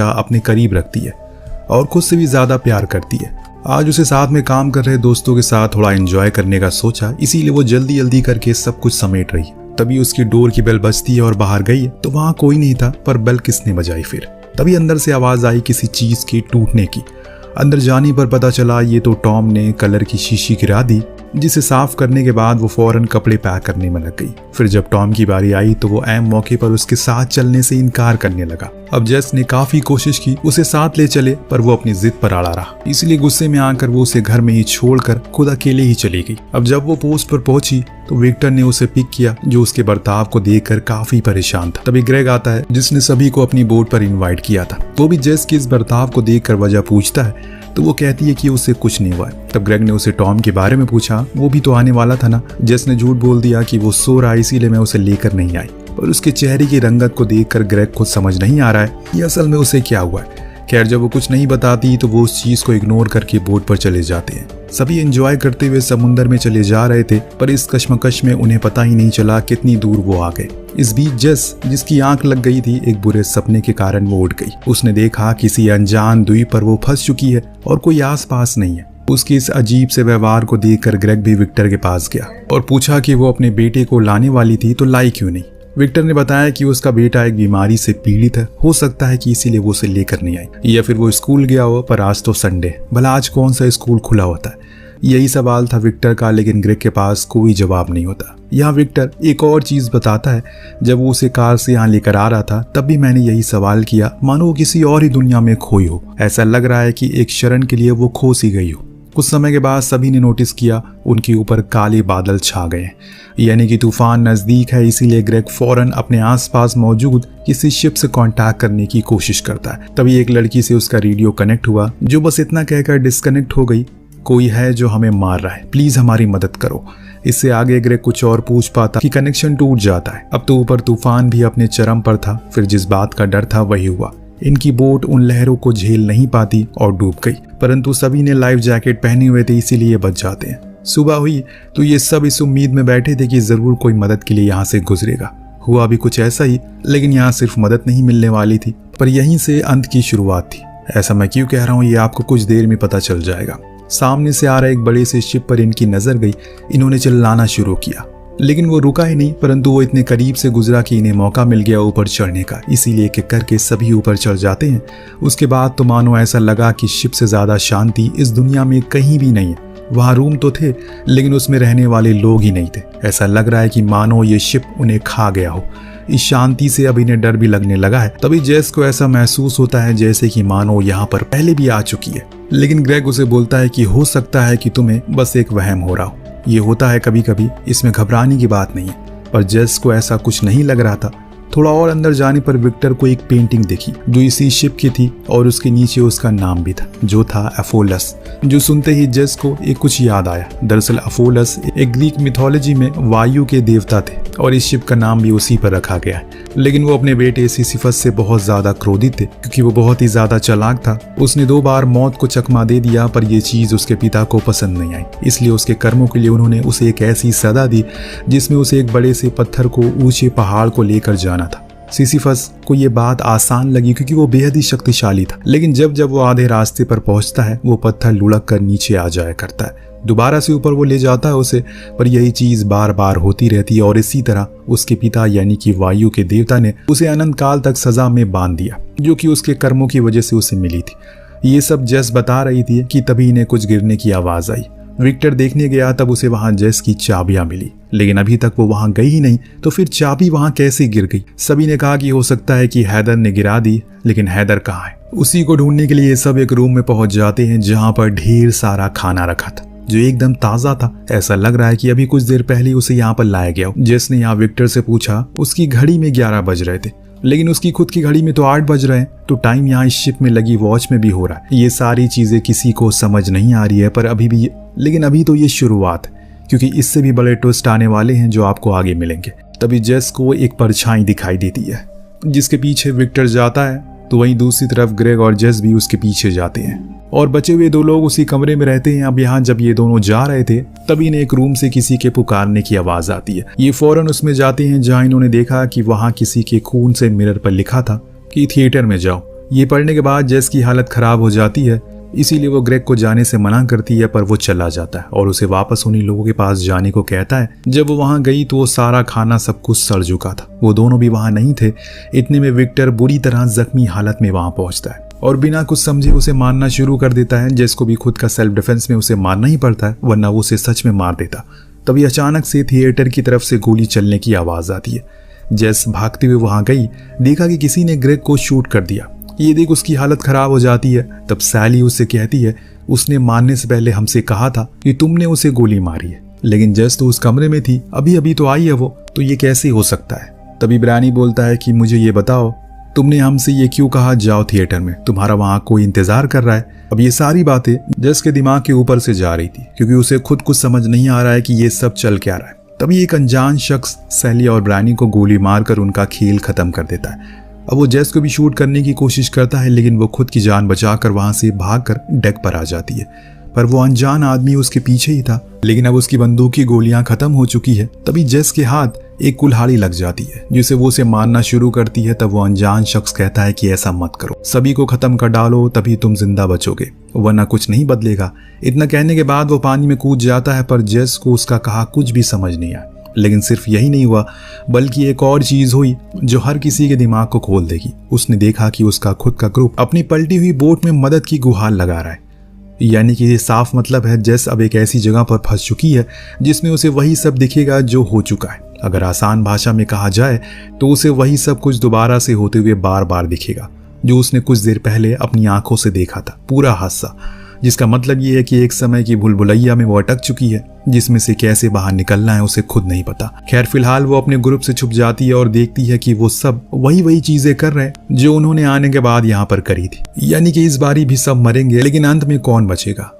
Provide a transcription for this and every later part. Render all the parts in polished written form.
हमेशा अपने करीब रखती है और खुद से भी ज़्यादा प्यार करती है। आज उसे साथ में काम कर रहे दोस्तों के साथ थोड़ा एंजॉय करने का सोचा, इसीलिए वो जल्दी जल्दी करके सब कुछ समेट रही है। तभी उसकी डोर की बेल बजती है और बाहर गई तो वहाँ कोई नहीं था, पर बेल किसने बजाई फिर? तभी अंदर से आवाज़ आई किसी चीज़ के टूटने की। अंदर जाने पर पता चला ये तो टॉम ने कलर की शीशी गिरा दी, जिसे साफ करने के बाद वो फौरन कपड़े पैक करने में लग गई। फिर जब टॉम की बारी आई तो वो ऐन मौके पर उसके साथ चलने से इनकार करने लगा। अब जेस ने काफी कोशिश की उसे साथ ले चले, पर वो अपनी जिद पर अड़ा रहा। इसलिए गुस्से में आकर वो उसे घर में ही छोड़कर खुद अकेले ही चली गई। अब जब वो पोस्ट पर पहुंची तो विक्टर ने उसे पिक किया, जो उसके बर्ताव को देखकर काफी परेशान था। तभी ग्रेग आता है, जिसने सभी को अपनी बोट पर इन्वाइट किया था। वो भी जेस के इस बर्ताव को देखकर वजह पूछता है तो वो कहती है कि उसे कुछ नहीं हुआ है। तब ग्रेग ने उसे टॉम के बारे में पूछा, वो भी तो आने वाला था ना। जेस ने झूठ बोल दिया कि वो सो रहा है, इसीलिए मैं उसे लेकर नहीं आई। और उसके चेहरे की रंगत को देखकर ग्रेग को समझ नहीं आ रहा है कि असल में उसे क्या हुआ है। खैर, जब वो कुछ नहीं बताती तो वो उस चीज को इग्नोर करके बोट पर चले जाते हैं। सभी एंजॉय करते हुए समुंदर में चले जा रहे थे, पर इस कश्मकश में उन्हें पता ही नहीं चला कितनी दूर वो आ गए। इस बीच जेस, जिसकी आंख लग गई थी, एक बुरे सपने के कारण वो उठ गई। उसने देखा किसी अनजान द्वीप पर वो फंस चुकी है और कोई आस पास नहीं है। उसके इस अजीब से व्यवहार को देखकर ग्रेग भी विक्टर के पास गया और पूछा कि वो अपने बेटे को लाने वाली थी तो लाई क्यों नहीं। विक्टर ने बताया कि उसका बेटा एक बीमारी से पीड़ित है, हो सकता है कि इसीलिए वो उसे लेकर नहीं आई, या फिर वो स्कूल गया हो। पर आज तो संडे, भला आज कौन सा स्कूल खुला होता है? यही सवाल था विक्टर का, लेकिन ग्रेग के पास कोई जवाब नहीं होता। यहाँ विक्टर एक और चीज बताता है, जब वो उसे कार से यहाँ लेकर आ रहा था तब भी मैंने यही सवाल किया, मानो वो किसी और ही दुनिया में खोई हो। ऐसा लग रहा है कि एक क्षण के लिए वो खो सी गई हो। कुछ समय के बाद सभी ने नोटिस किया उनके ऊपर काले बादल छा गए, यानी कि तूफान नजदीक है। इसीलिए ग्रेग फौरन अपने आसपास मौजूद किसी शिप से कांटेक्ट करने की कोशिश करता है। तभी एक लड़की से उसका रेडियो कनेक्ट हुआ, जो बस इतना कहकर डिस्कनेक्ट हो गई, कोई है जो हमें मार रहा है, प्लीज हमारी मदद करो। इससे आगे ग्रेग कुछ और पूछ पाता कि कनेक्शन टूट जाता है। अब तो ऊपर तूफान भी अपने चरम पर था। फिर जिस बात का डर था वही हुआ, इनकी बोट उन लहरों को झेल नहीं पाती और डूब गई। परंतु सभी ने लाइफ जैकेट पहने हुए थे, इसीलिए बच जाते हैं। सुबह हुई तो ये सब इस उम्मीद में बैठे थे कि जरूर कोई मदद के लिए यहाँ से गुजरेगा। हुआ भी कुछ ऐसा ही, लेकिन यहाँ सिर्फ मदद नहीं मिलने वाली थी, पर यहीं से अंत की शुरुआत थी। ऐसा मैं क्यों कह रहा हूँ ये आपको कुछ देर में पता चल जाएगा। सामने से आ रहा एक बड़े से शिप पर इनकी नजर गई। इन्होंने चिल्लाना शुरू किया, लेकिन वो रुका ही नहीं, परंतु वो इतने करीब से गुजरा कि इन्हें मौका मिल गया ऊपर चढ़ने का। इसीलिए एक एक करके सभी ऊपर चढ़ जाते हैं। उसके बाद तो मानो ऐसा लगा कि शिप से ज्यादा शांति इस दुनिया में कहीं भी नहीं है। वहाँ रूम तो थे, लेकिन उसमें रहने वाले लोग ही नहीं थे। ऐसा लग रहा है कि मानो ये शिप उन्हें खा गया हो। इस शांति से अब इन्हें डर भी लगने लगा है। तभी जेस को ऐसा महसूस होता है जैसे कि मानो यहाँ पर पहले भी आ चुकी है। लेकिन ग्रेग उसे बोलता है कि हो सकता है कि तुम्हें बस एक वहम हो रहा हो। ये होता है कभी कभी, इसमें घबराने की बात नहीं है। पर जेस को ऐसा कुछ नहीं लग रहा था। थोड़ा और अंदर जाने पर विक्टर को एक पेंटिंग दिखी जो इसी शिप की थी, और उसके नीचे उसका नाम भी था, जो था अफोलस। जो सुनते ही जेस को एक कुछ याद आया। दरअसल अफोलस एक ग्रीक मिथोलॉजी में वायु के देवता थे, और इस शिप का नाम भी उसी पर रखा गया है। लेकिन वो अपने बेटे सिसिफस से बहुत ज्यादा क्रोधित थे, क्योंकि वो बहुत ही ज्यादा चालाक था। उसने 2 बार मौत को चकमा दे दिया, पर यह चीज उसके पिता को पसंद नहीं आई। इसलिए उसके कर्मों के लिए उन्होंने उसे एक ऐसी सजा दी जिसमें उसे एक बड़े से पत्थर को ऊंचे पहाड़ को लेकर जाना था। सिसिफस को ये बात आसान लगी क्योंकि वो बेहद ही शक्तिशाली था। लेकिन जब जब वो आधे रास्ते पर पहुंचता है, वो पत्थर लुढ़क कर नीचे आ जाया करता है। दोबारा से ऊपर वो ले जाता है उसे, पर यही चीज बार बार होती रहती है। और इसी तरह उसके पिता यानी कि वायु के देवता ने उसे अनंत काल तक सजा में बांध दिया, जो कि उसके कर्मों की वजह से उसे मिली थी। ये सब जेस बता रही थी कि तभी इन्हें कुछ गिरने की आवाज आई। विक्टर देखने गया, तब उसे वहां जेस की चाबियां मिली, लेकिन अभी तक वो वहां गई ही नहीं, तो फिर चाबी वहां कैसे गिर गई? सभी ने कहा कि हो सकता है कि हैदर ने गिरा दी, लेकिन हैदर कहाँ है? उसी को ढूंढने के लिए सब एक रूम में पहुंच जाते हैं, जहां पर ढेर सारा खाना रखा था, जो एकदम ताजा था। ऐसा लग रहा है कि अभी कुछ देर पहले उसे यहाँ पर लाया गया। जेस ने यहाँ विक्टर से पूछा, उसकी घड़ी में 11 बज रहे थे, लेकिन उसकी खुद की घड़ी में तो 8 बज रहे हैं, तो टाइम यहाँ इस शिप में लगी वॉच में भी हो रहा है। ये सारी चीजें किसी को समझ नहीं आ रही है, पर अभी तो ये शुरुआत है, क्योंकि इससे भी बड़े ट्विस्ट आने वाले हैं जो आपको आगे मिलेंगे। तभी जेस को एक परछाई दिखाई देती है, जिसके पीछे विक्टर जाता है, तो वहीं दूसरी तरफ ग्रेग और जेस भी उसके पीछे जाते हैं, और बचे हुए 2 लोग उसी कमरे में रहते हैं। अब यहाँ जब ये दोनों जा रहे थे, तभी इन्हें एक रूम से किसी के पुकारने की आवाज आती है। ये फौरन उसमें जाते हैं, जहाँ इन्होंने देखा कि वहाँ किसी के खून से मिरर पर लिखा था कि थिएटर में जाओ। ये पढ़ने के बाद जेस की हालत खराब हो जाती है, इसीलिए वो ग्रेग को जाने से मना करती है, पर वो चला जाता है और उसे वापस उन्हीं लोगों के पास जाने को कहता है। जब वो वहां गई तो वो सारा खाना सब कुछ सड़ चुका था। वो दोनों भी वहां नहीं थे। इतने में विक्टर बुरी तरह जख्मी हालत में वहां पहुंचता है और बिना कुछ समझे उसे मारना शुरू कर देता है। जेस को भी खुद का सेल्फ डिफेंस में उसे मारना ही पड़ता है, वरना वो उसे सच में मार देता। तभी अचानक से थिएटर की तरफ से गोली चलने की आवाज आती है। जेस भागते हुए वहां गई, देखा कि किसी ने ग्रेग को शूट कर दिया। ये देख उसकी हालत खराब हो जाती है। तब सैली उससे कहती है, उसने मारने से पहले हमसे कहा था कि तुमने उसे गोली मारी है, लेकिन जेस तो उस कमरे में थी, अभी अभी तो आई है वो, तो ये कैसे हो सकता है। तभी ब्रानी बोलता है कि मुझे ये बताओ, तुमने हमसे ये क्यों कहा जाओ थिएटर में, तुम्हारा वहां कोई इंतजार कर रहा है। अब ये सारी बातें जेस के दिमाग के ऊपर से जा रही थी, क्योंकि उसे खुद कुछ समझ नहीं आ रहा है कि ये सब चल क्या रहा है। तभी एक अनजान शख्स सैली और ब्रानी को गोली मारकर उनका खेल खत्म कर देता है। अब वो जेस को भी शूट करने की कोशिश करता है, लेकिन वो खुद की जान बचाकर वहां से भागकर डेक पर आ जाती है, पर वो अनजान आदमी उसके पीछे ही था। लेकिन अब उसकी बंदूक की गोलियां खत्म हो चुकी है। तभी जेस के हाथ एक कुल्हाड़ी लग जाती है, जिसे वो उसे मारना शुरू करती है। तब वो अनजान शख्स कहता है कि ऐसा मत करो, सभी को खत्म कर डालो, तभी तुम जिंदा बचोगे, वरना कुछ नहीं बदलेगा। इतना कहने के बाद वो पानी में कूद जाता है, पर जेस को उसका कहा कुछ भी समझ नहीं आया। लेकिन सिर्फ यही नहीं हुआ, बल्कि एक और चीज हुई जो हर किसी के दिमाग को खोल देगी। उसने देखा कि उसका खुद का ग्रुप अपनी पलटी हुई बोट में मदद की गुहार लगा रहा है। यानी कि ये साफ मतलब है जेस अब एक ऐसी जगह पर फंस चुकी है जिसमें उसे वही सब दिखेगा जो हो चुका है। अगर आसान भाषा में कहा जाए तो उसे वही सब कुछ दोबारा से होते हुए बार बार दिखेगा, जो उसने कुछ देर पहले अपनी आंखों से देखा था, पूरा हादसा। जिसका मतलब ये है कि एक समय की भूलभुलैया में वो अटक चुकी है, जिसमें से कैसे बाहर निकलना है उसे खुद नहीं पता। खैर, फिलहाल वो अपने ग्रुप से छुप जाती है और देखती है कि वो सब वही चीजें कर रहे हैं जो उन्होंने आने के बाद यहाँ पर करी थी। यानी कि इस बारी भी सब मरेंगे, लेकिन अंत में कौन बचेगा।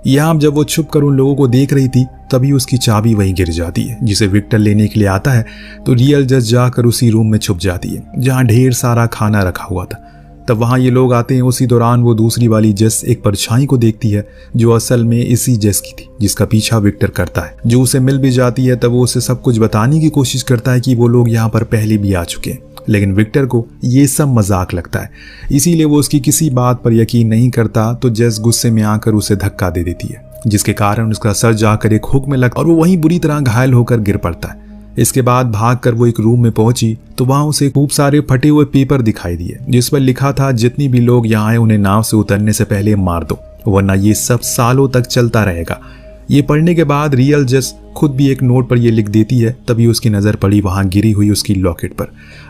यहाँ जब वो छुप कर उन लोगों को देख रही थी, तभी उसकी चाबी वहीं गिर जाती है, जिसे विक्टर लेने के लिए आता है। तो रियल जज जाकर उसी रूम में छुप जाती है जहाँ ढेर सारा खाना रखा हुआ था। तब वहां ये लोग आते हैं। उसी दौरान वो दूसरी वाली जेस एक परछाई को देखती है, जो असल में इसी जेस की थी जिसका पीछा विक्टर करता है। जो उसे मिल भी जाती है, तब वो उसे सब कुछ बताने की कोशिश करता है कि वो लोग यहाँ पर पहले भी आ चुके हैं, लेकिन विक्टर को ये सब मजाक लगता है, इसीलिए वो उसकी किसी बात पर यकीन नहीं करता। तो जेस गुस्से में आकर उसे धक्का दे देती है, जिसके कारण उसका सर जाकर एक हुक में लगता और वो वहीं बुरी तरह घायल होकर गिर पड़ता है। इसके बाद भागकर वो एक रूम में पहुंची तो वहां उसे खूब सारे फटे हुए पेपर दिखाई दिए, जिस पर लिखा था जितनी भी लोग यहाँ आए उन्हें नाव से उतरने से पहले मार दो, वरना ये सब सालों तक चलता रहेगा। ये पढ़ने के बाद रियल जस खुद भी एक नोट पर ये लिख देती है। तभी उसकी नजर पड़ी वहां गिरी हुई उसकी लॉकेट पर,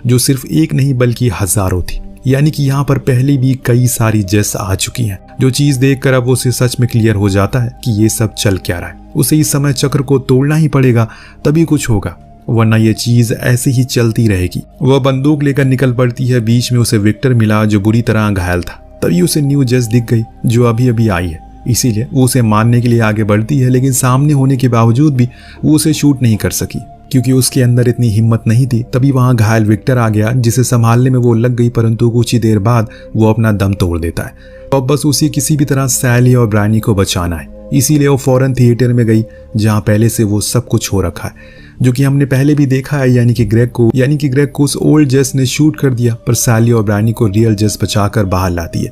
जो सिर्फ एक नहीं बल्कि हजारों थी। यानी कि यहाँ पर पहले भी कई सारी जेस आ चुकी हैं। जो चीज देखकर अब उसे सच में क्लियर हो जाता है कि ये सब चल क्या रहा है। उसे इस समय चक्र को तोड़ना ही पड़ेगा, तभी कुछ होगा, वरना ये चीज ऐसे ही चलती रहेगी। वह बंदूक लेकर निकल पड़ती है। बीच में उसे विक्टर मिला, जो बुरी तरह घायल था। तभी उसे न्यू जेस दिख गई, जो अभी अभी आई है, इसीलिए वो उसे मारने के लिए आगे बढ़ती है। लेकिन सामने होने के बावजूद भी वो उसे शूट नहीं कर सकी, क्योंकि उसके अंदर इतनी हिम्मत नहीं थी। तभी वहां घायल विक्टर आ गया, जिसे संभालने में वो लग गई, परंतु कुछ ही देर बाद वो अपना दम तोड़ देता है। तो अब बस उसी किसी भी तरह सैली और ब्रानी को बचाना है, इसीलिए वो फौरन थिएटर में गई, जहां पहले से वो सब कुछ हो रखा है, जो कि हमने पहले भी देखा है। यानी कि ग्रेग को उस ओल्ड जेस ने शूट कर दिया, पर सैली और ब्रानी को रियल जेस बचाकर बाहर लाती है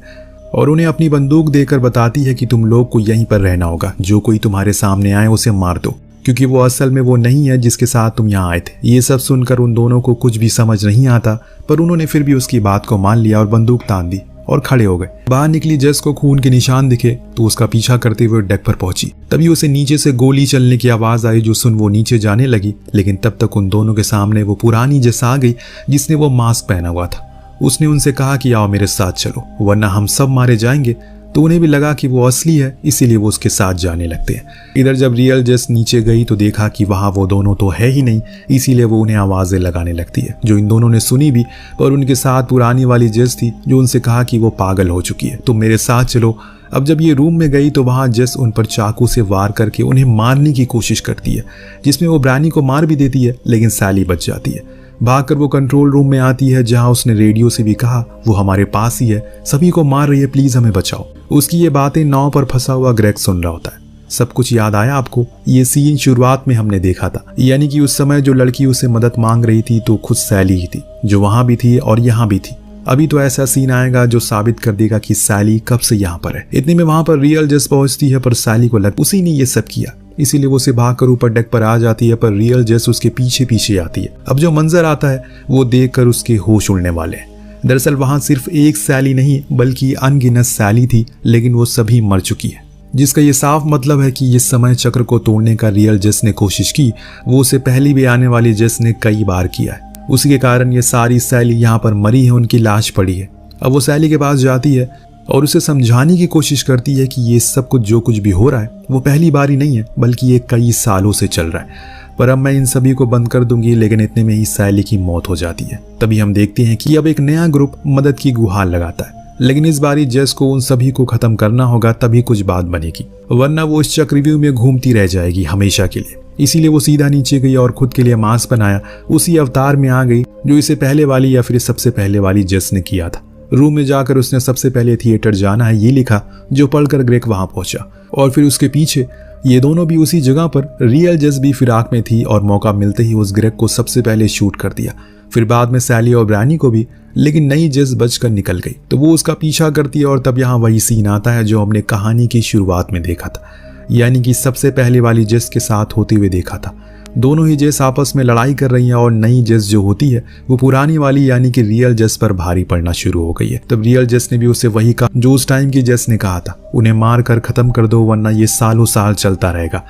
और उन्हें अपनी बंदूक देकर बताती है कि तुम लोग को यहीं पर रहना होगा, जो कोई तुम्हारे सामने आए उसे मार दो, क्योंकि वो असल में वो नहीं है जिसके साथ तुम यहाँ आए थे। ये सब सुनकर उन दोनों को कुछ भी समझ नहीं आता, पर उन्होंने फिर भी उसकी बात को मान लिया और बंदूक तान दी और खड़े हो गए। बाहर निकली जेस को खून के निशान दिखे तो उसका पीछा करते हुए डेक पर पहुंची। तभी उसे नीचे से गोली चलने की आवाज आई, जो सुन वो नीचे जाने लगी। लेकिन तब तक उन दोनों के सामने वो पुरानी जेस आ गई, जिसने वो मास्क पहना हुआ था। उसने उनसे कहा कि आओ मेरे साथ चलो, वरना हम सब मारे जाएंगे। तो उन्हें भी लगा कि वो असली है, इसीलिए वो उसके साथ जाने लगते हैं। इधर जब रियल जेस नीचे गई तो देखा कि वहां वो दोनों तो है ही नहीं, इसीलिए वो उन्हें आवाजें लगाने लगती है, जो इन दोनों ने सुनी भी। पर उनके साथ पुरानी वाली जेस थी, जो उनसे कहा कि वो पागल हो चुकी है, तुम मेरे साथ चलो। अब जब ये रूम में गई तो वहां जेस उन पर चाकू से वार करके उन्हें मारने की कोशिश करती है, जिसमें वो ब्रानी को मार भी देती है, लेकिन सैली बच जाती है। भागकर वो कंट्रोल रूम में आती है, जहां उसने रेडियो से भी कहा वो हमारे पास ही है, सभी को मार रही है, प्लीज हमें बचाओ। उसकी ये बातें नाव पर फंसा हुआ ग्रेग सुन रहा होता है। सब कुछ याद आया आपको? ये सीन शुरुआत में हमने देखा था। यानी कि उस समय जो लड़की उससे मदद मांग रही थी तो खुद सैली ही थी, जो वहां भी थी और यहाँ भी थी। अभी तो ऐसा सीन आएगा जो साबित कर देगा कि सैली कब से यहाँ पर है। इतने में वहां पर रियल जेस पहुंचती है, पर सैली को लग उसी ने ये सब किया, इसीलिए वो उसे भागकर ऊपर डेक पर आ जाती है, पर रियल जेस उसके पीछे पीछे आती है। अब जो मंजर आता है वो देखकर उसके होश उड़ने वाले हैं। दरअसल वहां सिर्फ एक सैली नहीं बल्कि अनगिनत सैली थी, लेकिन वो सभी मर चुकी है, जिसका ये साफ मतलब है कि इस समय चक्र को तोड़ने का रियल जेस ने कोशिश की, वो उसे पहले भी आने वाली जेस ने कई बार किया है। उसी के कारण ये सारी सैली यहाँ पर मरी है, उनकी लाश पड़ी है। अब वो सैली के पास जाती है और उसे समझाने की कोशिश करती है कि ये सब कुछ जो कुछ भी हो रहा है वो पहली बार ही नहीं है, बल्कि ये कई सालों से चल रहा है। पर अब मैं इन सभी को बंद कर दूंगी, लेकिन इतने में ही सैली की मौत हो जाती है। तभी हम देखते हैं कि अब एक नया ग्रुप मदद की गुहार लगाता है, लेकिन इस बारी जेस को उन सभी को खत्म करना होगा, तभी कुछ बात बनेगी, वरना वो इस चक्रव्यूह में घूमती रह जाएगी हमेशा के लिए। इसीलिए वो सीधा नीचे गई और खुद के लिए मास्क बनाया, उसी अवतार में आ गई जो इसे पहले वाली या फिर सबसे पहले वाली जेस ने किया था। रूम में जाकर उसने सबसे पहले थिएटर जाना है ये लिखा, जो पढ़कर ग्रेग वहां पहुंचा, और फिर उसके पीछे ये दोनों भी उसी जगह पर। रियल जेस भी फिराक में थी और मौका मिलते ही उस ग्रेग को सबसे पहले शूट कर दिया, फिर बाद में सैली और ब्रानी को भी, लेकिन नई जेस बचकर निकल गई तो वो उसका पीछा करती है। और तब यहाँ वही सीन आता है जो हमने कहानी की शुरुआत में देखा था, यानी कि सबसे पहले वाली जेस के साथ होते हुए देखा था। दोनों ही जेस आपस में लड़ाई कर रही हैं और नई जेस जो होती है वो पुरानी वाली यानी कि रियल जेस पर भारी पड़ना शुरू हो गई है। तब रियल जेस ने भी उसे वही कहा जो उस टाइम की जेस ने कहा था, उन्हें मार कर खत्म कर दो वरना ये सालों साल चलता रहेगा।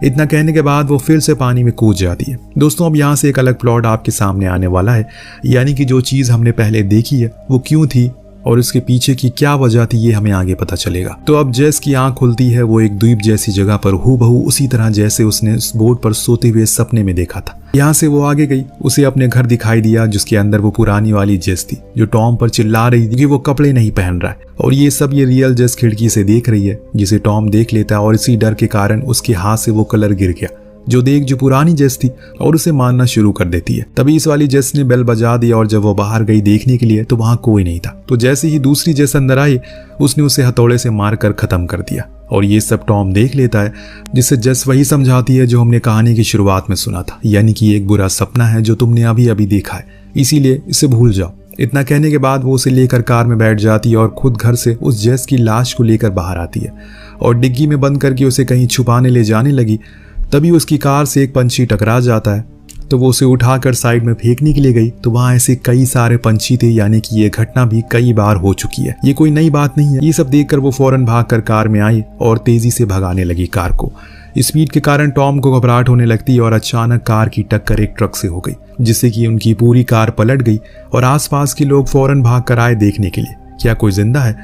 इतना कहने के बाद वो फिर से पानी में कूद जाती है। दोस्तों अब यहाँ से एक अलग प्लॉट आपके सामने आने वाला है, यानी कि जो चीज हमने पहले देखी है वो क्यों थी और उसके पीछे की क्या वजह थी ये हमें आगे पता चलेगा। तो अब जेस की आंख खुलती है, वो एक द्वीप जैसी जगह पर हूबहू उसी तरह जैसे उसने उस बोट पर सोते हुए सपने में देखा था। यहाँ से वो आगे गई, उसे अपने घर दिखाई दिया जिसके अंदर वो पुरानी वाली जेस थी जो टॉम पर चिल्ला रही थी कि वो कपड़े नहीं पहन रहा है, और ये सब ये रियल जेस खिड़की से देख रही है, जिसे टॉम देख लेता है और इसी डर के कारण उसके हाथ से वो कलर गिर गया जो पुरानी जेस थी और उसे मारना शुरू कर देती है। तभी इस वाली जेस ने बेल बजा दिया और जब वो बाहर गई देखने के लिए तो वहां कोई नहीं था। तो जैसे ही दूसरी जेस अंदर आई उसने उसे हथौड़े से मारकर खत्म कर दिया, और ये सब टॉम देख लेता है, जिससे जेस वही समझाती है जो हमने कहानी की शुरुआत में सुना था, यानी कि एक बुरा सपना है जो तुमने अभी अभी देखा है, इसीलिए इसे भूल जाओ। इतना कहने के बाद वो उसे लेकर कार में बैठ जाती है और खुद घर से उस जेस की लाश को लेकर बाहर आती है और डिग्गी में बंद करके उसे कहीं छुपाने ले जाने लगी। तभी उसकी कार से एक पंछी टकरा जाता है, तो वो उसे उठाकर साइड में फेंकने के लिए गई तो वहां ऐसे कई सारे पंछी थे, यानी कि ये घटना भी कई बार हो चुकी है, ये कोई नई बात नहीं है। ये सब देखकर वो फौरन भागकर कार में आई और तेजी से भगाने लगी कार को। स्पीड के कारण टॉम को घबराहट होने लगती है और अचानक कार की टक्कर एक ट्रक से हो गई, जिससे कि उनकी पूरी कार पलट गई और आसपास के लोग फौरन भागकर आए देखने के लिए क्या कोई जिंदा है।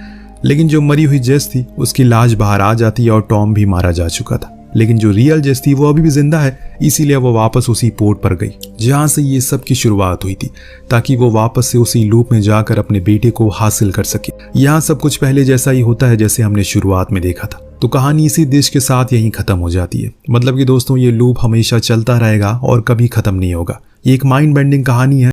लेकिन जो मरी हुई जेस थी उसकी लाश बाहर आ जाती है और टॉम भी मारा जा चुका था, लेकिन जो रियल जेस थी वो अभी भी जिंदा है, इसीलिए वो वापस उसी पोर्ट पर गई जहां से ये सब की शुरुआत हुई थी, ताकि वो वापस से उसी लूप में जाकर अपने बेटे को हासिल कर सके। यहाँ सब कुछ पहले जैसा ही होता है जैसे हमने शुरुआत में देखा था। तो कहानी इसी देश के साथ यहीं खत्म हो जाती है। मतलब कि दोस्तों ये लूप हमेशा चलता रहेगा और कभी खत्म नहीं होगा। ये एक माइंड बेंडिंग कहानी है